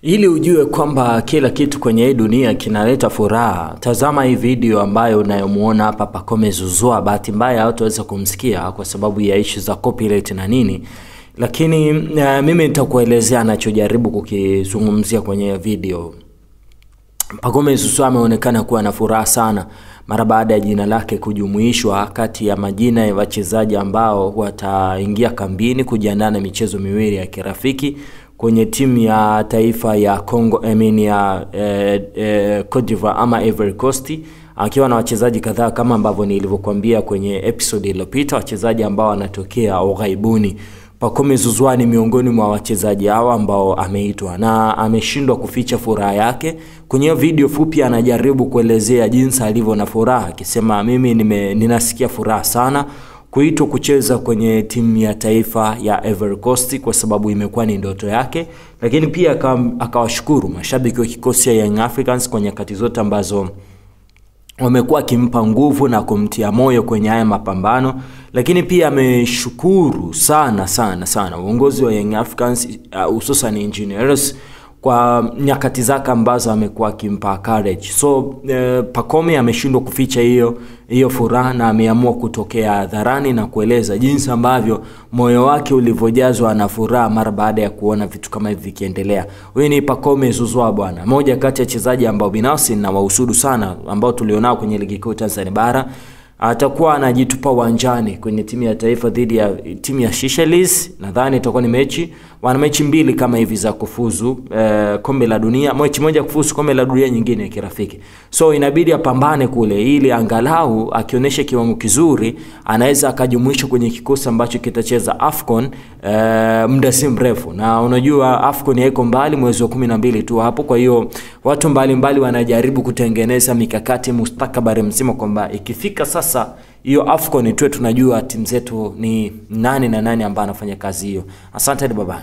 Ili ujue kwamba kila kitu kwenye hii dunia kinaleta furaha, tazama hii video ambayo unayomuona hapa Pacome Zouzoua. Bahati mbaya hutaweza kumsikia kwa sababu ya issue za copyright na nini, lakini mimi nitakuelezea anachojaribu kukizungumzia kwenye video. Pacome Zouzoua ameonekana kuwa na furaha sana mara baada ya jina lake kujumuishwa kati ya majina ya wachezaji ambao wataingia kambini kujiandaa na michezo miwili ya kirafiki kwenye timu ya taifa ya Congo, ya Cote d'Ivoire ama Ivory Coast, akiwa na wachezaji kadhaa kama ambavyo nilivyokuambia kwenye episode iliyopita, wachezaji ambao wanatokea ughaibuni. Pacome Zouzoua ni miongoni mwa wachezaji hao ambao ameitwa na ameshindwa kuficha furaha yake. Kwenye video fupi anajaribu kuelezea jinsi alivyo na furaha, akisema mimi ninasikia furaha sana kuitwa kucheza kwenye timu ya taifa ya Ivory Coast kwa sababu imekuwa ni ndoto yake, lakini pia akawashukuru mashabiki wa kikosi ya Young Africans kwa nyakati zote ambazo wamekuwa kimpa nguvu na kumtia moyo kwenye haya mapambano. Lakini pia ameshukuru sana uongozi wa Young Africans, hususan engineers, kwa nyakati zake ambazo amekuwa kimpa courage. So Pacome ameshindwa kuficha hiyo furaha na ameamua kutokea hadharani na kueleza jinsi ambavyo moyo wake ulivyojazwa na furaha mara baada ya kuona vitu kama hivi vikiendelea. Huyu ni Pacome Zouzoua bwana, moja kati ya wachezaji ambao binafsi na wahusudu sana ambao tulionao kwenye ligi kuu Tanzania bara. Atakuwa anajitupa uwanjani kwenye timu ya taifa dhidi ya timu ya Seychelles. Nadhani itakuwa ni wana mechi mbili kama hivi za kufuzu kombe la dunia, mechi moja kufuzu kombe la dunia, nyingine ya kirafiki. So inabidi apambane kule ili angalau akionyesha kiwango kizuri anaweza akajumuishwa kwenye kikosi ambacho kitacheza AFCON muda si mrefu. Na unajua AFCON haiko mbali, mwezi wa 12 tu hapo. Kwa hiyo watu mbalimbali wanajaribu kutengeneza mikakati mustakabali mzima kwamba ikifika sasa hiyo AFCON tuwe tunajua timu zetu ni nani na nani ambao anafanya kazi hiyo. Asante baba.